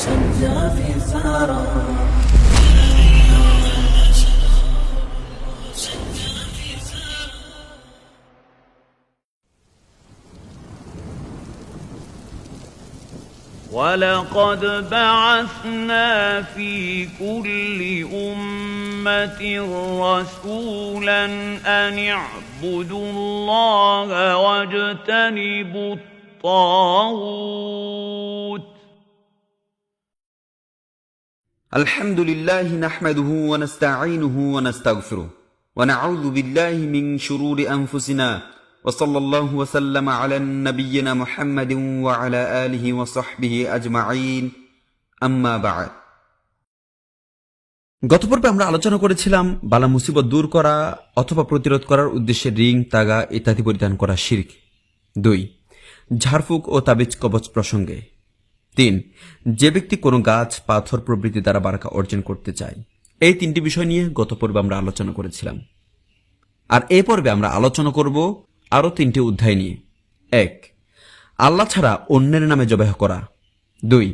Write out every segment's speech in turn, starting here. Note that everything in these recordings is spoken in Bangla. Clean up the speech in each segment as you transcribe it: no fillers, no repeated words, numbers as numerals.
شجع في ثارة ولقد بعثنا في كل أمة رسولا أن اعبدوا الله واجتنبوا الطاغوت الحمد لله نحمده ونستعينه ونستغفره ونعوذ بالله من شرور أنفسنا وصلى الله وسلم على نبينا محمد وعلى آله وصحبه أجمعين أما بعد গত পর্বে আমরা আলোচনা করেছিলাম বালা মুসিবত দূর করা অথবা প্রতিরোধ করার উদ্দেশ্যে রিং তাগা ইত্যাদি পরিধান করা শিরক। 2 ঝাড়ফুঁক ও তাবিজ কবচ প্রসঙ্গে। 3 যে ব্যক্তি কোনো গাছ পাথর প্রভৃতি দ্বারা বারাকা অর্জন করতে চায়। এই 3টি বিষয় নিয়ে গত পর্বে আমরা আলোচনা করেছিলাম। আর এই পর্বে আমরা আলোচনা করব আরও 3টি অধ্যায় নিয়ে। 1 আল্লাহ ছাড়া অন্যের নামে জবাহ করা। 2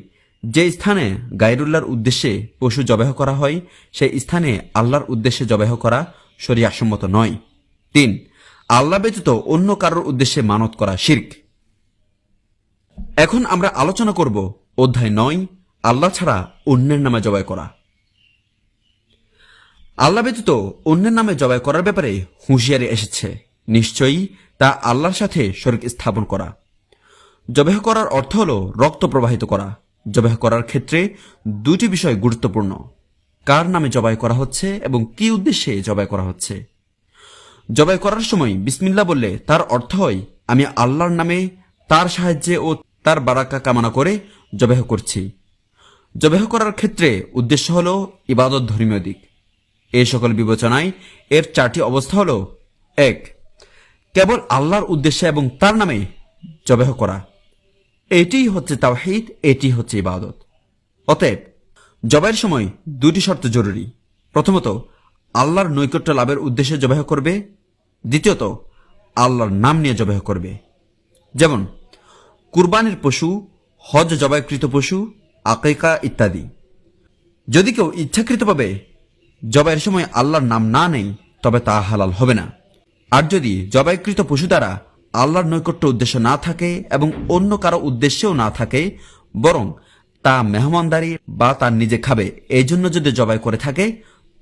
যে স্থানে গায়রুল্লাহর উদ্দেশ্যে পশু জবাহ করা হয় সেই স্থানে আল্লাহর উদ্দেশ্যে জবাহ করা শরীয়তসম্মত নয়। 3 আল্লাহ ব্যতীত অন্য কারোর উদ্দেশ্যে মানত করা শিরক। এখন আমরা আলোচনা করব অধ্যায় 9 আল্লাহ ছাড়া অন্যের নামে জবাহ করা। আল্লাহ ব্যতীত অন্যের নামে জবাহ করার ব্যাপারে হুঁশিয়ারি এসেছে। নিশ্চয়ই তা আল্লাহর সাথে শরীক স্থাপন করা। জবাহ করার অর্থ হল রক্ত প্রবাহিত করা। জবাহ করার ক্ষেত্রে 2টি বিষয় গুরুত্বপূর্ণ: কার নামে জবাহ করা হচ্ছে এবং কি উদ্দেশ্যে জবাহ করা হচ্ছে। জবাহ করার সময় বিসমিল্লাহ বললে তার অর্থ হয় আমি আল্লাহর নামে তার সাহায্যে ও তার বারাকা কামনা করে জবাহ করছি। জবাহ করার ক্ষেত্রে উদ্দেশ্য হল ইবাদত ধর্মীয় দিক। এই সকল বিবেচনায় এর 4টি অবস্থা হল: 1 কেবল আল্লাহর উদ্দেশ্যে এবং তার নামে জবাহ করা। এটিই হচ্ছে তাওহীদ, এটি হচ্ছে ইবাদত। অতএব জবাহের সময় 2টি শর্ত জরুরি। প্রথমত আল্লাহর নৈকট্য লাভের উদ্দেশ্যে জবাহ করবে। দ্বিতীয়ত আল্লাহর নাম নিয়ে জবাহ করবে। যেমন কুরবানির পশু, হজ জবাহকৃত পশু, আকিকা ইত্যাদি। যদি কেউ ইচ্ছাকৃতভাবে জবাহের সময় আল্লাহর নাম না নেয় তবে তা হালাল হবে না। আর যদি জবাইকৃত পশু দ্বারা আল্লাহর নৈকট্য উদ্দেশ্য না থাকে এবং অন্য কারো উদ্দেশ্যেও না থাকে, বরং তা মেহমানদারি বা তার নিজে খাবে এই জন্য যদি জবাই করে থাকে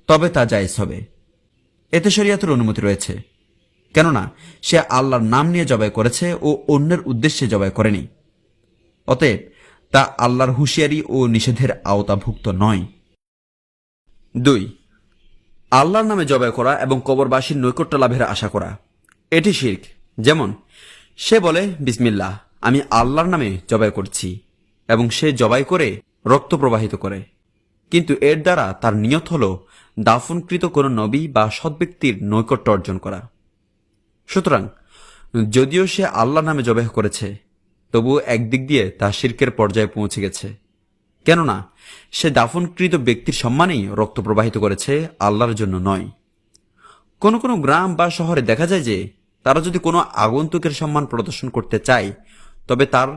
তবে তা জায়েজ হবে। এতে শরীয়তের অনুমতি রয়েছে, কেননা সে আল্লাহর নাম নিয়ে জবাই করেছে ও অন্যের উদ্দেশ্যে জবাই করেনি। অতএব তা আল্লাহর হুঁশিয়ারি ও নিষেধের আওতাভুক্ত নয়। 2 আল্লাহর নামে জবাই করা এবং কবরবাসীর নৈকট্য লাভের আশা করা। এটি শিরক। যেমন সে বলে বিসমিল্লাহ, আমি আল্লাহর নামে জবাই করছি, এবং সে জবাই করে রক্ত প্রবাহিত করে, কিন্তু এর দ্বারা তার নিয়ত হল দাফনকৃত কোনো নবী বা সৎ ব্যক্তির নৈকট্য অর্জন করা। সুতরাং যদিও সে আল্লাহর নামে জবাই করেছে, তবুও একদিক দিয়ে তা শিরকের পর্যায়ে পৌঁছে গেছে, কেননা সে দাফনকৃত ব্যক্তির সম্মানেই রক্ত প্রবাহিত করেছে, আল্লাহর জন্য নয়। কোন কোন গ্রাম বা শহরে দেখা যায় যে তারা যদি কোনো আগন্তুকের সম্মান প্রদর্শন করতে চায় তবে তার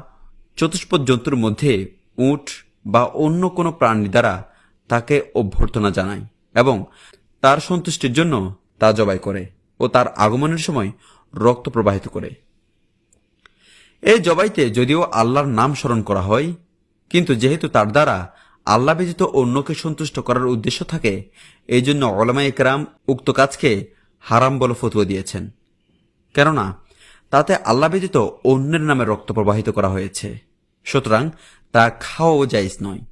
চতুষ্পদ জন্তুর মধ্যে উট বা অন্য কোনো প্রাণী দ্বারা তাকে অভ্যর্থনা জানায় এবং তার সন্তুষ্টির জন্য তা জবাই করে ও তার আগমনের সময় রক্ত প্রবাহিত করে। এই জবাইতে যদিও আল্লাহর নাম স্মরণ করা হয়, কিন্তু যেহেতু তার দ্বারা আল্লাহ ব্যতীত অন্যকে সন্তুষ্ট করার উদ্দেশ্য থাকে, এই জন্য উলামায়ে কেরাম উক্ত কাজকে হারাম বলে ফতোয়া দিয়েছেন, কেননা তাতে আল্লাহ ব্যতীত অন্যের নামে রক্ত প্রবাহিত করা হয়েছে। সুতরাং তা খাওয়াও জায়েজ নয়।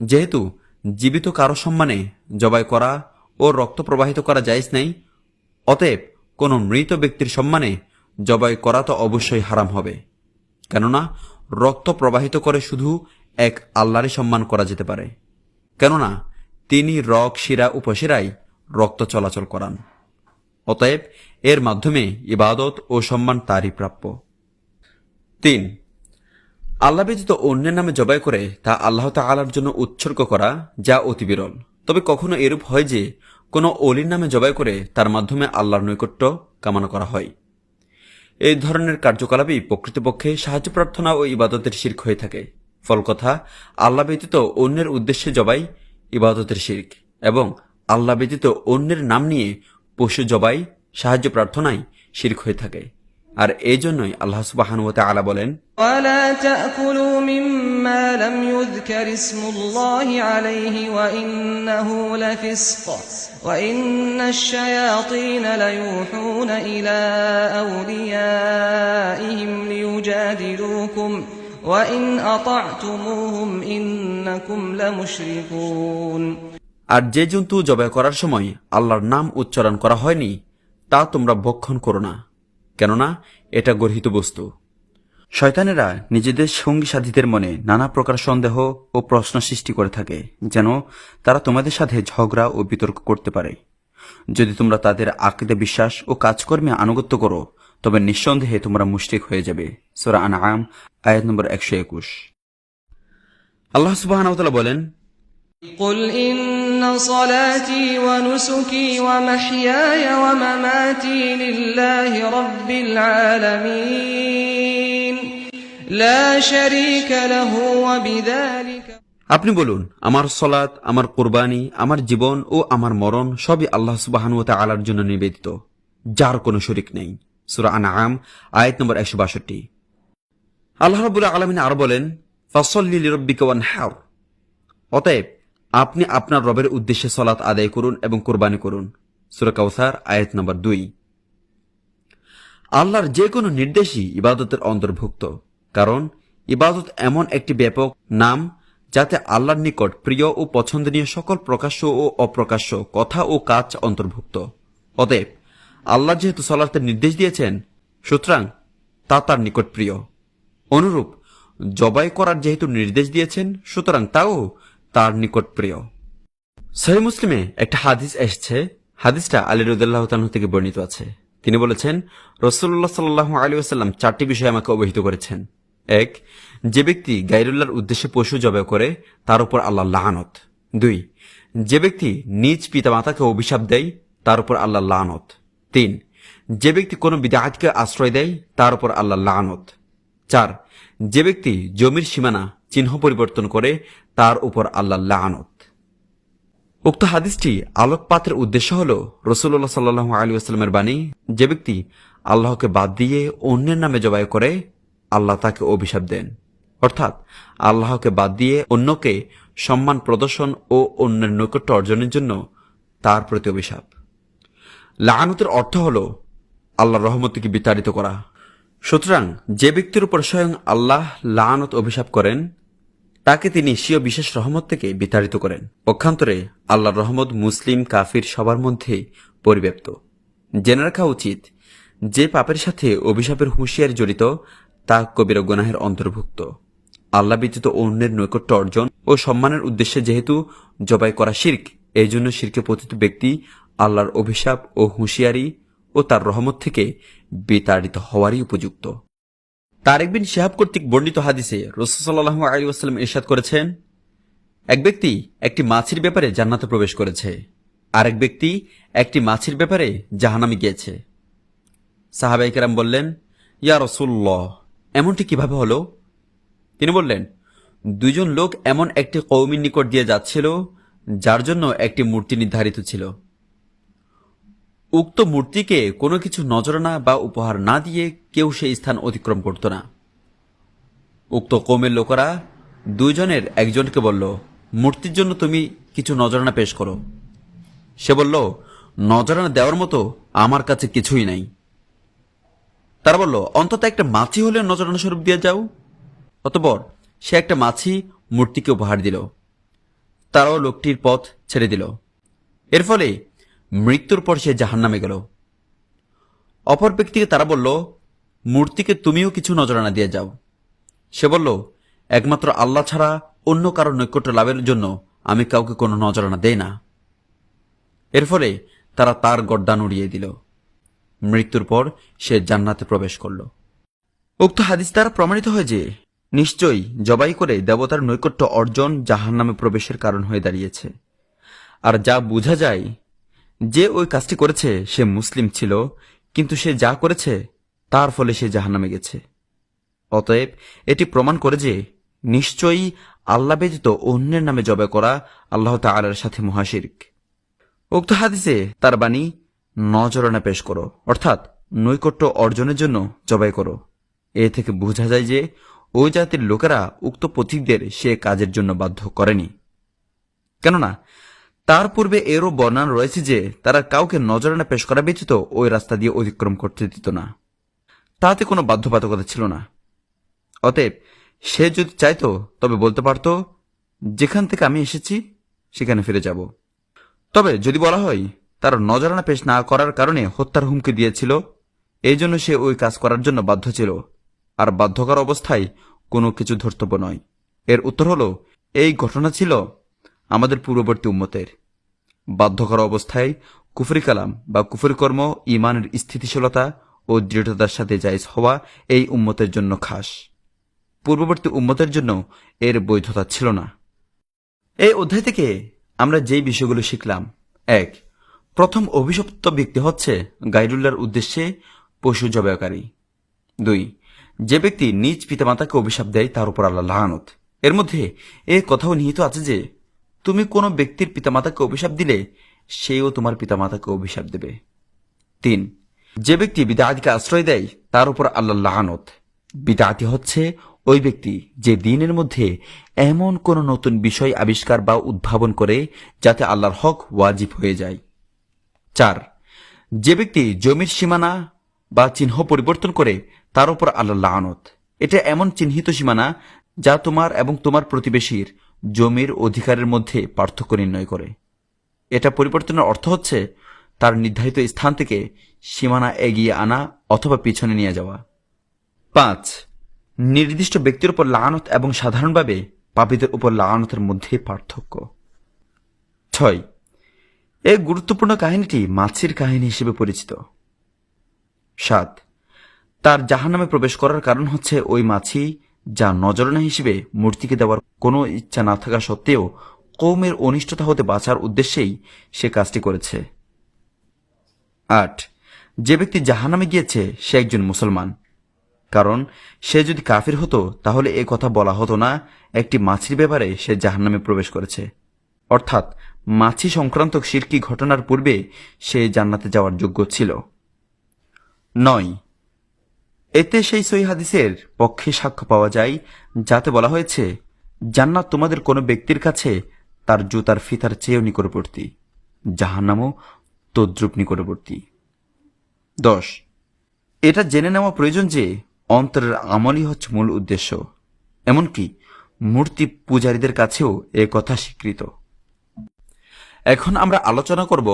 যেহেতু জীবিত কারো সম্মানে জবাই করা ও রক্ত প্রবাহিত করা জায়েজ নেই, অতএব কোনো মৃত ব্যক্তির সম্মানে জবাই করা তো অবশ্যই হারাম হবে, কেননা রক্ত প্রবাহিত করে শুধু এক আল্লাহরই সম্মান করা যেতে পারে, কেননা তিনি রগ শিরা উপশিরায় রক্ত চলাচল করান। অতএব এর মাধ্যমে ইবাদত ও সম্মান তারই প্রাপ্য। 3 আল্লাহ ব্যতীত অন্যের নামে জবাই করে তা আল্লাহ তাআলার জন্য উৎসর্গ করা, যা অতি বিরল। তবে কখনো এরূপ হয় যে কোনো অলির নামে জবাই করে তার মাধ্যমে আল্লাহর নৈকট্য কামনা করা হয়। এই ধরনের কার্যকলাপই প্রকৃতপক্ষে সাহায্য প্রার্থনা ও ইবাদতের শিরক হয়ে থাকে। ফলকথা, আল্লাহ ব্যতীত অন্যের উদ্দেশ্যে জবাই ইবাদতের শিরক, এবং আল্লাহ ব্যতীত অন্যের নাম নিয়ে পশু জবাই সাহায্য প্রার্থনায় শিরক হয়ে থাকে। আর এই জন্যই আল্লাহ সুবহানাহু ওয়া তাআলা বলেন, ولا تأكلوا مما لم يذكر اسم الله عليه وإنه لفسق وإن الشياطين ليوحون إلى أوليائهم ليجادلوكم وإن أطعتموهم إنكم لمشركون। আর যে জন্তু জবাই করার সময় আল্লাহর নাম উচ্চারণ করা হয়নি তা তোমরা ভক্ষণ করো না, কেননা এটা গর্হিত বস্তু। শয়তানেরা নিজেদের সঙ্গী সাথীদের মনে নানা প্রকার সন্দেহ ও প্রশ্ন সৃষ্টি করে থাকে, যেন তারা তোমাদের সাথে ঝগড়া ও বিতর্ক করতে পারে। যদি তোমরা তাদের আকীদা বিশ্বাস ও কাজকর্মে আনুগত্য করো তবে নিঃসন্দেহে তোমরা মুশরিক হয়ে যাবে। সূরা আনআম আয়াত নম্বর 121। আল্লাহ সুবহানাহু ওয়া তাআলা বলেন, قل إن صلاتي ونسكي ومحياي ومماتي لله رب العالمين لا شريك له وبذلك। আপনি বলুন, আমার সলাত, আমার কুরবানি, আমার জীবন ও আমার মরণ সবই আল্লাহ সুবহানাহু ওয়া তাআলার জন্য নিবেদিত, যার কোনো শরীক নেই। সূরা আনআম আয়াত নম্বর 162। আল্লাহ রাব্বুল আলামিন আরো বলেন, ফাসাল্লি লিরাব্বিকা ওয়ানহার, অতএব আপনি আপনার রবের উদ্দেশ্যে সালাত আদায় করুন এবং কুরবানি করুন। সূরা কাউসার আয়াত নম্বর 2। আল্লাহর যে কোনো নির্দেশই ইবাদতের অন্তর্ভুক্ত, কারণ ইবাদত এমন একটি ব্যাপক নাম যাতে আল্লাহর নিকট প্রিয় ও পছন্দনীয় সকল প্রকাশ্য ও অপ্রকাশ্য কথা ও কাজ অন্তর্ভুক্ত। অতএব আল্লাহ যেহেতু সালাতের নির্দেশ দিয়েছেন, সুতরাং তা তার নিকট প্রিয়। অনুরূপ জবাই করার যেহেতু নির্দেশ দিয়েছেন, সুতরাং তাও তার নিকট প্রিয়। সহিহ মুসলিমে একটা হাদিস এসেছে। হাদিসটা আলী রাদিয়াল্লাহু তাআলা থেকে বর্ণিত আছে। তিনি বলেছেন, রাসূলুল্লাহ সাল্লাল্লাহু আলাইহি ওয়াসাল্লাম 4টি বিষয় আমাকে অবহিত করেছেন। 1, যে ব্যক্তি গায়রুল্লাহর উদ্দেশ্যে পশু জবাই করে তার উপর আল্লাহর লানত। 2, যে ব্যক্তি নিজ পিতামাতাকে অভিশাপ দেয় তার উপর আল্লাহর লানত। 3, যে ব্যক্তি কোনো বিদআতকে আশ্রয় দেয় তার উপর আল্লাহর লানত। 4, যে ব্যক্তি জমির সীমানা চিহ্ন পরিবর্তন করে তার উপর আল্লাহর লানত। উক্ত হাদিসটি আলোকপাতের উদ্দেশ্য হল রাসূলুল্লাহ সাল্লাল্লাহু আলাইহি ওয়াসাল্লামের বাণী, যে ব্যক্তি আল্লাহকে বাদ দিয়ে অন্যের নামে জবাই করে আল্লাহ তাকে অভিশাপ দেন, অর্থাৎ আল্লাহকে বাদ দিয়ে অন্যকে সম্মান প্রদর্শন ও অন্যের নৈকট্য অর্জনের জন্য তার প্রতি অভিশাপ। লাআনতের অর্থ হল আল্লাহর রহমত থেকে বিতাড়িত করা। সুতরাং যে ব্যক্তির উপর স্বয়ং আল্লাহ লাআনত অভিশাপ করেন তাকে তিনি স্বীয় বিশেষ রহমত থেকে বিতাড়িত করেন। পক্ষান্তরে আল্লাহর রহমত মুসলিম কাফির সবার মধ্যে পরিব্যাপ্ত। জেনে রাখা উচিত, যে পাপের সাথে অভিশাপের হুঁশিয়ারি জড়িত তা কবিরা গুনাহের অন্তর্ভুক্ত। আল্লাহ ব্যতীত অন্যের নৈকট্য অর্জন ও সম্মানের উদ্দেশ্যে যেহেতু জবাই করা শিরক, এই জন্য শিরকে পতিত ব্যক্তি আল্লাহর অভিশাপ ও হুঁশিয়ারি ও তার রহমত থেকে বিতাড়িত হওয়ারই উপযুক্ত। তারেক বিন শিহাব কর্তৃক বর্ণিত হাদিসে রাসূল সাল্লাল্লাহু আলাইহি ওয়াসাল্লাম ইরশাদ করেছেন, এক ব্যক্তি একটি মাছির ব্যাপারে জান্নাতে প্রবেশ করেছে, আরেক ব্যক্তি একটি মাছির ব্যাপারে জাহান্নামে গিয়েছে। সাহাবায়ে কেরাম বললেন, ইয়া রাসূলুল্লাহ, এমনটি কিভাবে হলো? তিনি বললেন, দুইজন লোক এমন একটি কওমের নিকট দিয়ে যাচ্ছিল যার জন্য একটি মূর্তি নির্ধারিত ছিল। উক্ত মূর্তিকে কোনো কিছু নজরানা বা উপহার না দিয়ে কেউ সেই স্থান অতিক্রম করত না। উক্ত কওমের লোকেরা দুইজনের একজনকে বলল, মূর্তির জন্য তুমি কিছু নজরানা পেশ করো। সে বলল, নজরানা দেওয়ার মতো আমার কাছে কিছুই নাই। তারা বলল, অন্তত একটা মাছি হলে নজরানা স্বরূপ দিয়ে যাও। অতঃপর সে একটা মাছি মূর্তিকে উপহার দিল। তারাও লোকটির পথ ছেড়ে দিল। এর ফলে মৃত্যুর পর সে জাহান্নামে গেল। অপর ব্যক্তিকে তারা বলল, মূর্তিকে তুমিও কিছু নজরানা দিয়ে যাও। সে বলল, একমাত্র আল্লাহ ছাড়া অন্য কারো নৈকট্য লাভের জন্য আমি কাউকে কোনো নজরানা দেই না। এর ফলে তারা তার গর্দান উড়িয়ে দিল। মৃত্যুর পর সে জান্নাতে প্রবেশ করল। উক্ত হাদিস দ্বারা প্রমাণিত হয় যে নিশ্চয়ই জবাই করে দেবতার নৈকট্য অর্জন জাহান্নামে প্রবেশের কারণ হয়ে দাঁড়িয়েছে। আর যা বোঝা যায়, যে ওই কাজটি করেছে সে মুসলিম ছিল, কিন্তু সে যা করেছে তার ফলে সে জাহান্নামে গেছে। অতএব এটি প্রমাণ করে যে নিশ্চয়ই আল্লাহ ব্যতীত অন্যের নামে জবাই করা আল্লাহ তাআলার সাথে মহাশিরক। উক্ত হাদিসে তার বাণী নজরানা পেশ করো, অর্থাৎ নৈকট্য অর্জনের জন্য জবাই করো। এ থেকে বোঝা যায় যে ওই জাতির লোকেরা উক্ত পথিকদের সে কাজের জন্য বাধ্য করেনি, কেননা তার পূর্বে এরও বর্ণনা রয়েছে যে তারা কাউকে নজরানা পেশ করা ব্যতীত ওই রাস্তা দিয়ে অতিক্রম করতে দিত না। তাতে কোনো বাধ্যবাধকতা ছিল না। অতএব সে যদি চাইতো তবে বলতে পারত, যেখান থেকে আমি এসেছি সেখানে ফিরে যাব। তবে যদি বলা হয় তার নজরানা পেশ না করার কারণে হত্যার হুমকি দিয়েছিল, এই জন্য সে ওই কাজ করার জন্য বাধ্য ছিল, আর বাধ্যকর অবস্থায় কোনো কিছু ধর্তব্য নয়, এর উত্তর হল এই ঘটনা ছিল আমাদের পূর্ববর্তী উম্মতের। বাধ্যকর অবস্থায় কুফরি কালাম বা কুফরি কর্ম ঈমানের স্থিতিশীলতা ও দৃঢ়তার সাথে জায়েজ হওয়া এই উম্মতের জন্য খাস, পূর্ববর্তী উম্মতের জন্য এর বৈধতা ছিল না। এই অধ্যায় থেকে আমরা যেই বিষয়গুলো শিখলাম: 1. প্রথম অভিশপ্ত ব্যক্তি হচ্ছে গায়রুল্লাহর উদ্দেশ্যে পশু জবাইকারী। 2. যে ব্যক্তি নিজ পিতামাতাকে অভিশাপ দেয় তার উপর আল্লাহ লানত। এর মধ্যে এ কথাও নিহিত আছে যে তুমি কোনো ব্যক্তির পিতামাতাকে অভিশাপ দিলে সেও তোমার পিতামাতাকে অভিশাপ দেবে। 3. যে ব্যক্তি বিদআতকে আশ্রয় দেয় তার উপর আল্লাহ লানত। বিদআতি হচ্ছে ওই ব্যক্তি যে দ্বীনের মধ্যে এমন কোন নতুন বিষয় আবিষ্কার বা উদ্ভাবন করে যাতে আল্লাহর হক ওয়াজিব হয়ে যায়। 4. যে ব্যক্তি জমির সীমানা বা চিহ্ন পরিবর্তন করে তার উপর আল্লাহ লানত। এটা এমন চিহ্নিত সীমানা যা তোমার এবং তোমার প্রতিবেশীর জমির অধিকারের মধ্যে পার্থক্য নির্ণয় করে। এটা পরিবর্তনের অর্থ হচ্ছে তার নির্ধারিত স্থান থেকে সীমানা এগিয়ে আনা অথবা পিছনে নিয়ে যাওয়া। 5. নির্দিষ্ট ব্যক্তির উপর লানত এবং সাধারণভাবে পাপীদের উপর লানতের মধ্যে পার্থক্য। 6. এই গুরুত্বপূর্ণ কাহিনীটি মাছির কাহিনী হিসেবে পরিচিত। 7. তার জাহান্নামে প্রবেশ করার কারণ হচ্ছে ওই মাছি যা নজরানা হিসেবে মূর্তিকে দেওয়ার কোনো ইচ্ছা না থাকা সত্ত্বেও কওমের অনিষ্টতা হতে বাঁচার উদ্দেশ্যেই সে কাজটি করেছে। 8. যে ব্যক্তি জাহান্নামে গিয়েছে সে একজন মুসলমান, কারণ সে যদি কাফির হতো তাহলে এ কথা বলা হতো না একটি মাছির ব্যাপারে সে জাহান্নামে প্রবেশ করেছে, অর্থাৎ মাছি সংক্রান্ত শিরকি ঘটনার পূর্বে সে জান্নাতে যাওয়ার যোগ্য ছিল। 9. এতে সেই সহিহ হাদিসের পক্ষে সাক্ষ্য পাওয়া যায় যাতে বলা হয়েছে, জান্নাত তোমাদের কোনো ব্যক্তির কাছে তার জুতার ফিতার চেয়েও নিকটবর্তী, জাহান্নামও তদ্রূপ নিকটবর্তী। 10. এটা জেনে নেওয়া প্রয়োজন যে অন্তরের আমলই হচ্ছে মূল উদ্দেশ্য, এমনকি মূর্তি পূজারীদের কাছেও এ কথা স্বীকৃত। এখন আমরা আলোচনা করব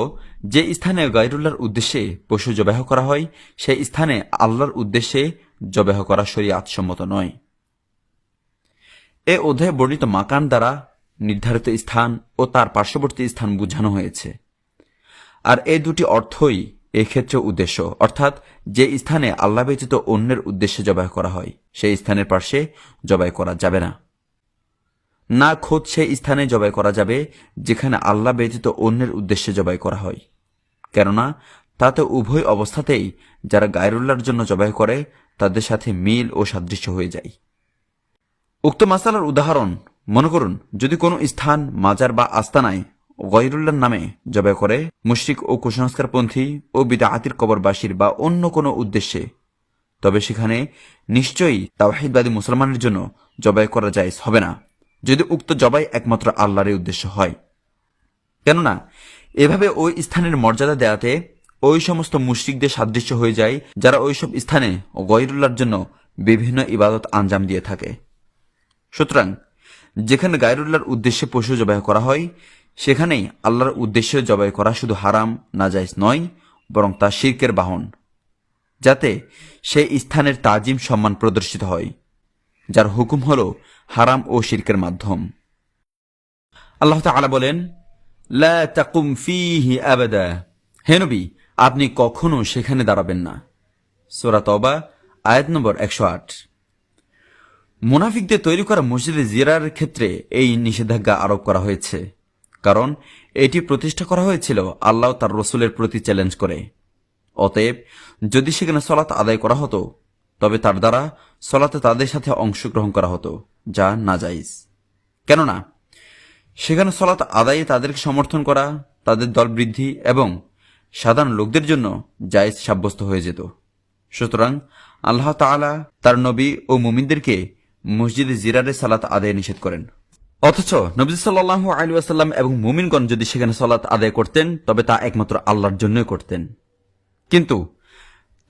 যে স্থানে গায়রুল্লাহর উদ্দেশ্যে পশু জবাহ করা হয় সেই স্থানে আল্লাহর উদ্দেশ্যে জবাহ করা শরীয়তসম্মত নয়। এ অধ্যায়ে বর্ণিত মাকান দ্বারা নির্ধারিত স্থান ও তার পার্শ্ববর্তী স্থান বোঝানো হয়েছে, আর এই দুটি অর্থই এক্ষেত্রে উদ্দেশ্য, অর্থাৎ যে স্থানে আল্লাহ ব্যতীত অন্যের উদ্দেশ্যে জবাহ করা হয় সেই স্থানের পার্শ্বে জবাই করা যাবে না। না খোদ সেই স্থানে জবাই করা যাবে যেখানে আল্লাহ ব্যতীত অন্যের উদ্দেশ্যে জবাই করা হয়, কেননা তাতে উভয় অবস্থাতেই যারা গায়রুল্লাহর জন্য জবাই করে তাদের সাথে মিল ও সাদৃশ্য হয়ে যায়। উক্ত মাসালার উদাহরণ মনে করুন, যদি কোনো স্থান মাজার বা আস্তানায় গায়রুল্লাহর নামে জবাই করে মুশরিক ও কুসংস্কারপন্থী ও বিদআতির কবরবাসীর বা অন্য কোনো উদ্দেশ্যে, তবে সেখানে নিশ্চয়ই তাওহীদবাদী মুসলমানের জন্য জবাই করা জায়েজ হবে না যদি উক্ত জবাই একমাত্র আল্লাহরই উদ্দেশ্য হয়, কেননা এভাবে ওই স্থানের মর্যাদা দেয়াতে ওই সমস্ত মুশরিকদের সাদৃশ্য হয়ে যায় যারা ওইসব স্থানে গায়রুল্লাহর জন্য বিভিন্ন ইবাদত আঞ্জাম দিয়ে থাকে। সুতরাং যেখানে গায়রুল্লাহর উদ্দেশ্যে পশু জবাই করা হয় সেখানেই আল্লাহর উদ্দেশ্যে জবাই করা শুধু হারাম নাজায়েজ নয়, বরং তা শিরকের বাহন, যাতে সেই স্থানের তাজিম সম্মান প্রদর্শিত হয়, যার হুকুম হল হারাম ও শিরকের মাধ্যম। আল্লাহ তাআলা বলেন, লা তাকুম ফীহি আবাদা, হে নবী আপনি কখনো সেখানে দাঁড়াবেন না। সূরা তওবা আয়াত নম্বর 108। মুনাফিকদের তৈরি করা মসজিদে জিয়ারার ক্ষেত্রে এই নিষেধাজ্ঞা আরোপ করা হয়েছে, কারণ এটি প্রতিষ্ঠা করা হয়েছিল আল্লাহ তার রসুলের প্রতি চ্যালেঞ্জ করে। অতএব যদি সেখানে সালাত আদায় করা হতো তবে তার দ্বারা সলাতে তাদের সাথে অংশগ্রহণ করা হতো, যা নাজাইজ। কেননা সেখানে সলাত আদায়ে তাদেরকে সমর্থন করা তাদের দল বৃদ্ধি এবং সাধারণ লোকদের জন্য জায়েজ সাব্যস্ত হয়ে যেত। সুতরাং আল্লাহ তাআলা তার নবী ও মুমিনদেরকে মসজিদে জিরারে সালাত আদায় নিষেধ করেন। অথচ নবী সাল্লাল্লাহু আলাইহি ওয়াসাল্লাম এবং মুমিনগণ যদি সেখানে সালাত আদায় করতেন তবে তা একমাত্র আল্লাহর জন্যই করতেন। কিন্তু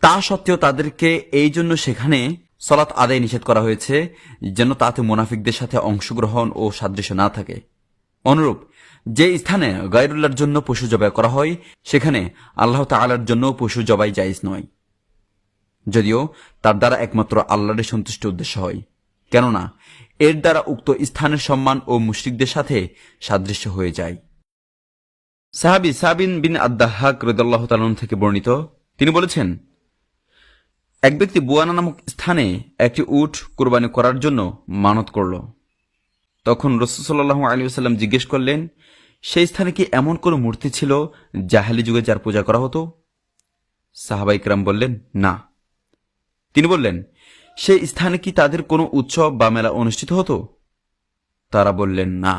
তা সত্ত্বেও তাদেরকে এই জন্য সেখানে সালাত আদায় নিষেধ করা হয়েছে যেন তাতে মুনাফিকদের সাথে অংশগ্রহণ ও সাদৃশ্য না থাকে। অনুরূপ যে স্থানে গায়রুল্লাহর জন্য পশু জবাই করা হয় সেখানে আল্লাহ তাআলার জন্য পশু জবাই জায়েজ নয়, যদিও তার দ্বারা একমাত্র আল্লাহর সন্তুষ্ট উদ্দেশ্য হয়, কেননা এর দ্বারা উক্ত স্থানের সম্মান ও মুশরিকদের সাথে সাদৃশ্য হয়ে যায়। সাহাবী সাবিন বিন আদ-দাহহাক রাদিয়াল্লাহু তাআলা থেকে বর্ণিত, তিনি বলেছেন, এক ব্যক্তি বুয়ানা নামক স্থানে একটি উট কুরবানি করার জন্য মানত করল। তখন রাসূল সাল্লাল্লাহু আলাইহি ওয়াসাল্লাম জিজ্ঞেস করলেন, সেই স্থানে কি এমন কোন মূর্তি ছিল জাহেলি যুগে যার পূজা করা হতো? সাহাবায়ে কেরাম বললেন, না। তিনি বললেন, সেই স্থানে কি তাদের কোনো উৎসব বা মেলা অনুষ্ঠিত হতো? তারা বললেন, না।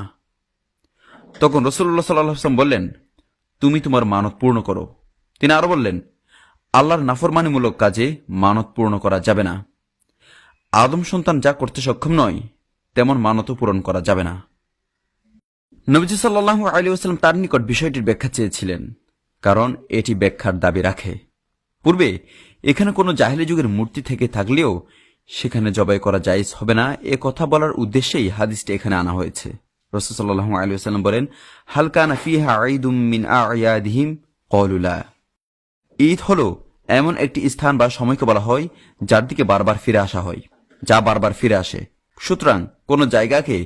তখন রাসূলুল্লাহ সাল্লাল্লাহু আলাইহি ওয়াসাল্লাম বললেন, তুমি তোমার মানত পূর্ণ করো। তিনি আরো বললেন, আল্লাহর নাফরমানিমূলক কাজে মানত পূর্ণ করা যাবে না। আদম সন্তান যা করতে সক্ষম নয় তেমন মানতও পূরণ করা যাবে না। নবীজি সাল্লাল্লাহু আলাইহি ওয়াসাল্লাম তার নিকট বিষয়টির ব্যাখ্যা চেয়েছিলেন, কারণ এটি ব্যাখ্যার দাবি রাখে। পূর্বে এখানে কোনো জাহেলি যুগের মূর্তি থেকে থাকলেও সেখানে জবাই করা জায়েজ হবে না, এ কথা বলার উদ্দেশ্যেই হাদিসটি এখানে আনা হয়েছে। রাসূল সাল্লাল্লাহু আলাইহি ওয়াসাল্লাম বলেন, হাল কানা ফিহা ঈদুম মিন আ'য়াদিহিম ক্বালু লা। ঈদ হলো এমন একটি স্থান বা সময়কে বলা হয় যার দিকে বারবার ফিরে আসা হয়, যা বারবার ফিরে আসে। সুতরাং কোন জায়গাকে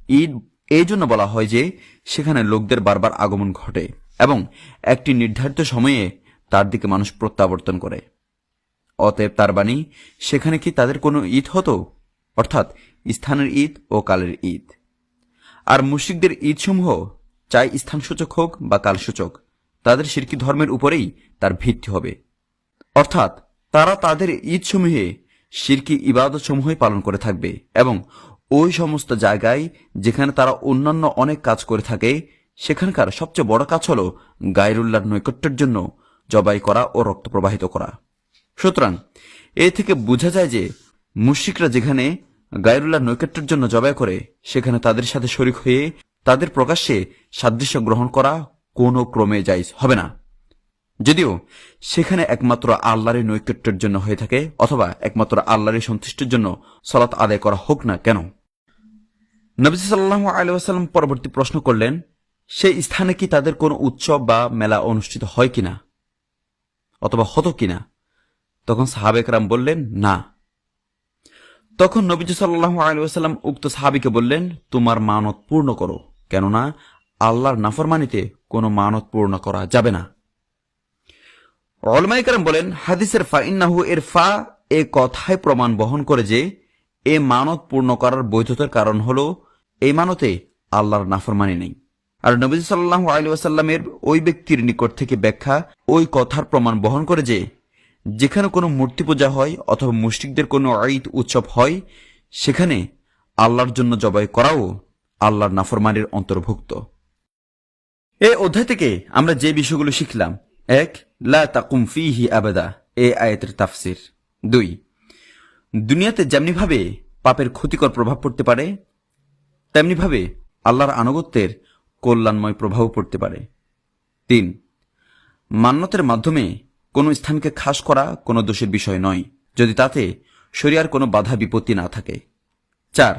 ঈদ এই জন্য বলা হয় যে সেখানে লোকদের বারবার আগমন ঘটে এবং একটি নির্ধারিত সময়ে তার দিকে মানুষ প্রত্যাবর্তন করে। অতএব তার বাণী, সেখানে কি তাদের কোনো ঈদ হতো, অর্থাৎ স্থানের ঈদ ও কালের ঈদ। আর মুশরিকদের ঈদসমূহ চাই স্থানসূচক হোক বা কালসূচক, তাদের শিরকি ধর্মের উপরেই তার ভিত্তি হবে, অর্থাৎ তারা তাদের ঈদসমূহে শিরকি ইবাদতসমূহই পালন করে থাকবে এবং ওই সমস্ত জায়গায় যেখানে তারা অন্যান্য অনেক কাজ করে থাকে সেখানকার সবচেয়ে বড় কাজ হল গায়রুল্লাহর নৈকট্যের জন্য জবাই করা ও রক্ত প্রবাহিত করা। সুতরাং এ থেকে বোঝা যায় যে মুশরিকরা যেখানে গায়রুল্লাহর নৈকট্যের জন্য জবাই করে সেখানে তাদের সাথে শরীক হয়ে তাদের প্রকাশ্যে সাদৃশ্য গ্রহণ করা কোনো ক্রমে জায়েজ হবে না, যদিও সেখানে একমাত্র আল্লাহর নৈকট্যের জন্য হয়ে থাকে অথবা একমাত্র আল্লাহর সন্তুষ্টির জন্য সালাত আদায় করা হোক না কেন। নবী সাল্লাল্লাহু আলাইহি ওয়াসাল্লাম পরবর্তী প্রশ্ন করলেন, সেই স্থানে কি তাদের কোনো উৎসব বা মেলা অনুষ্ঠিত হয় কিনা অথবা হতো কিনা? তখন সাহাবে কেরাম বললেন, না। তখন নবীজি সাল্লাল্লাহু আলাইহি ওয়াসাল্লাম উক্ত সাহাবীকে বললেন, তোমার মানত পূর্ণ করো, কেননা আল্লাহর নাফরমানিতে কোনো মানত পূর্ণ করা যাবে না। উলামায়ে কেরাম বলেন, হাদিসের ফা ইন্নাহু এর ফা এ কথায় প্রমাণ বহন করে যে এ মানত পূর্ণ করার বৈধতার কারণ হলো এই মানতে আল্লাহর নাফরমানি নেই। আর নবী সাল্লাল্লাহু আলাইহি ওয়াসাল্লামের ওই ব্যক্তির নিকট থেকে ব্যাখ্যা ওই কথার প্রমাণ বহন করে যে যেখানে কোনো মূর্তি পূজা হয় অথবা মুশরিকদের কোনো ঈদ উৎসব হয় সেখানে আল্লাহর জন্য জবাই করাও আল্লাহর নাফরমানির অন্তর্ভুক্ত। এই অধ্যায় থেকে আমরা যে বিষয়গুলো শিখলাম: 1. লা তাকুম ফিহি আবাদা, এই আয়াতের তাফসির। 2. দুনিয়াতে যেমনিভাবে পাপের ক্ষতিকর প্রভাব পড়তে পারে তেমনিভাবে আল্লাহর আনুগত্যের কল্যাণময় প্রভাব পড়তে পারে। 3. মান্যতের মাধ্যমে কোনো স্থানকে খাস করা কোনো দোষের বিষয় নয় যদি তাতে শরিয়ার কোনো বাধা বিপত্তি না থাকে। 4.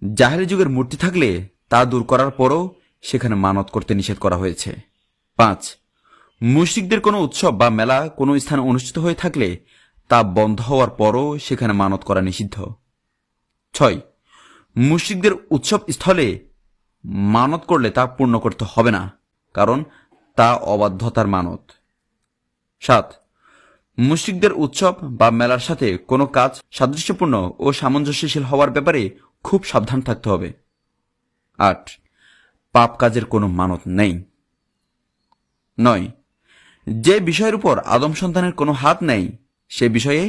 জাহেলি যুগের মূর্তি থাকলে তা দূর করার পরও সেখানে মানত করতে নিষেধ করা হয়েছে। 5. মুশরিকদের কোনো উৎসব বা মেলা কোনো স্থানে অনুষ্ঠিত হয়ে থাকলে তা বন্ধ হওয়ার পরও সেখানে মানত করা নিষিদ্ধ। 6. মুশরিকদের উৎসব স্থলে মানত করলে তা পূর্ণ করতে হবে না, কারণ তা অবাধ্যতার মানত। 7. মুশরিকদের উৎসব বা মেলার সাথে কোনো কাজ সাদৃশ্যপূর্ণ ও সামঞ্জস্যশীল হওয়ার ব্যাপারে খুব সাবধান থাকতে হবে। 8. পাপ কাজের কোনো মানত নেই। 9. যে বিষয়ের উপর আদম সন্তানের কোনো হাত নেই সে বিষয়ে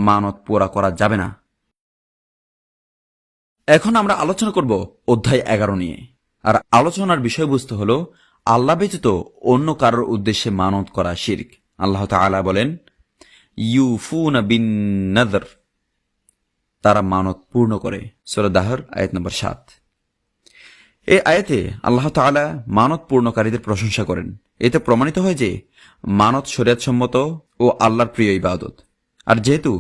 মানত পুরা করা যাবে না। এখন আমরা আলোচনা করব অধ্যায় 11 নিয়ে। আর আলোচনার বিষয়বস্তু হল আল্লাহ ব্যতীত অন্য কারোর উদ্দেশ্যে মানত করা শিরক। আল্লাহ তাআলা বলেন, ইউফুনা বিন নাযর, তারা মানত পূর্ণ করে। সূরা দাহর আয়াত নম্বর 7। এই আয়াতে আল্লাহ তাআলা মানত পূর্ণকারীদের প্রশংসা করেন। এতে প্রমাণিত হয় যে মানত শরীয়তসম্মত ও আল্লাহর প্রিয় ইবাদত। আর যেহেতু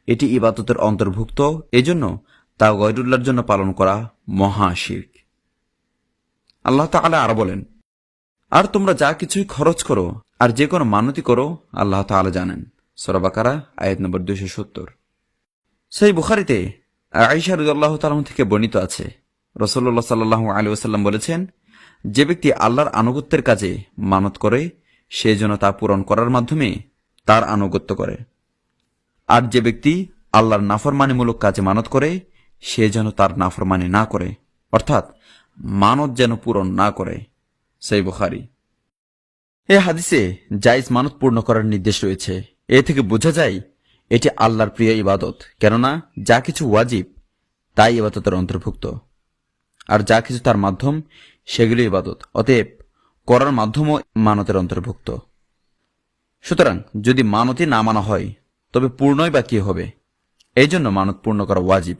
এটি ইবাদতের অন্তর্ভুক্ত, এজন্য তা গয়রুল্লাহর জন্য পালন করা মহা শিরক। আল্লাহ তাআলা আরো বলেন, আর তোমরা যা কিছুই খরচ করো আর যে কোনো মানতি করো আল্লাহ তাআলা জানেন। সূরা বাকারা আয়াত নম্বর 270। সেই বুখারীতে আয়েশা রাদিয়াল্লাহু তাআলা থেকে বর্ণিত আছে, রাসূলুল্লাহ সাল্লাল্লাহু আলাইহি ওয়াসাল্লাম বলেছেন, যে ব্যক্তি আল্লাহর আনুগত্যের কাজে মানত করে সে যেন তা পূরণ করার মাধ্যমে তার আনুগত্য করে, আর যে ব্যক্তি আল্লাহর নাফরমানিমূলক কাজে মানত করে সে যেন তার নাফরমানি না করে, অর্থাৎ মানত যেন পূরণ না করে। সেই বুখারী। এই হাদিসে জায়েজ মানত পূর্ণ করার নির্দেশ রয়েছে। এ থেকে বোঝা যায় এটি আল্লাহর প্রিয় ইবাদত, কেননা যা কিছু ওয়াজিব তাই ইবাদতের অন্তর্ভুক্ত, আর যা কিছু তার মাধ্যম সেগুলি ইবাদত, অতএব করার মাধ্যমও মানতের অন্তর্ভুক্ত। সুতরাং যদি মানতই না মানা হয় তবে পূর্ণই বা কি হবে? এই জন্য মানত পূর্ণ করা ওয়াজিব।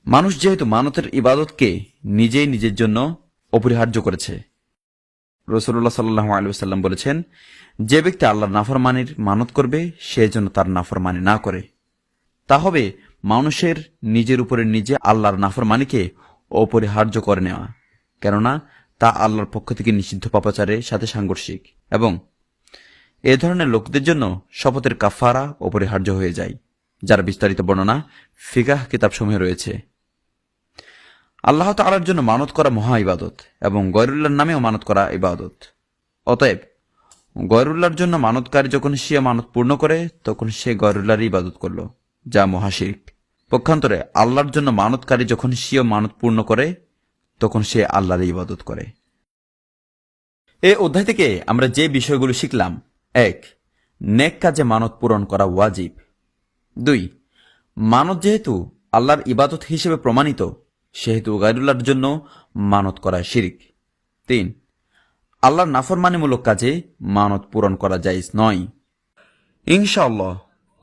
মানুষ যেহেতু মানতের ইবাদতকে নিজেই নিজের জন্য অপরিহার্য করেছে, রাসূলুল্লাহ সাল্লাল্লাহু আলাইহি ওয়াসাল্লাম বলেছেন, যে ব্যক্তি আল্লাহর নাফরমানির মানত করবে সে যেন তার নাফরমানি না করে। তা হবে মানুষের নিজের উপরে নিজে আল্লাহর নাফরমানিকে অপরিহার্য করে নেওয়া, কেননা তা আল্লাহর পক্ষ থেকে নিষিদ্ধ পাপাচারের সাথে সাংঘর্ষিক, এবং এ ধরনের লোকদের জন্য শপথের কাফারা অপরিহার্য হয়ে যায়, যার বিস্তারিত বর্ণনা ফিকাহ কিতাবসমূহে রয়েছে। আল্লাহ তাআলার জন্য মানত করা মহা ইবাদত এবং গয়রুল্লাহর নামেও মানত করা ইবাদত। অতএব গয়রুল্লাহর জন্য মানতকারী যখন সে মানত পূর্ণ করে তখন সে গয়রুল্লাহর ইবাদত করল, যা মহা শিরক। পক্ষান্তরে আল্লাহর জন্য মানতকারী যখন সে মানত পূর্ণ করে তখন সে আল্লাহর ইবাদত করে। এই অধ্যায় থেকে আমরা যে বিষয়গুলো শিখলাম: 1. নেক কাজে মানত পূরণ করা ওয়াজিব। 2. মানত যেহেতু আল্লাহর ইবাদত হিসেবে প্রমাণিত সেহেতু গায়রুল্লাহর জন্য মানত করা শিরক। 3. আল্লাহর নাফরমানিমূলক কাজে মানত পূরণ করা জায়েজ নয়। ইনশাআল্লাহ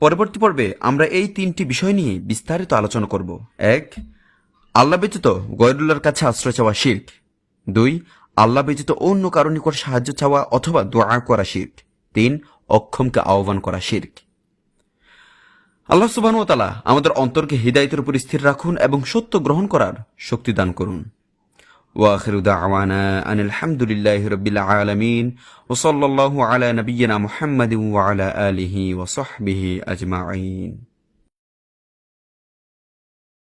পরবর্তী পর্বে আমরা এই 3টি বিষয় নিয়ে বিস্তারিত আলোচনা করব। 1. আল্লাহ ব্যতীত গয়রুল্লাহর কাছে আশ্রয় চাওয়া শিরক। 2. আল্লাহ ব্যতীত অন্য কারো নিকট সাহায্য চাওয়া অথবা দোয়া করা শিরক। 3. অক্ষমকে আহ্বান করা শিরক। আল্লাহ সুবহানাহু ওয়া তাআলা আমাদের অন্তরকে হিদায়াতের উপর স্থির রাখুন এবং সত্য গ্রহণ করার শক্তি দান করুন। ওয়া আখিরু দাওয়ানা আনিল হামদুলিল্লাহি রাব্বিল আলামিন ওয়া সাল্লাল্লাহু আলা নাবিয়্যিনা মুহাম্মাদিন ওয়া আলা আলিহি ওয়া সাহবিহি আজমাইন।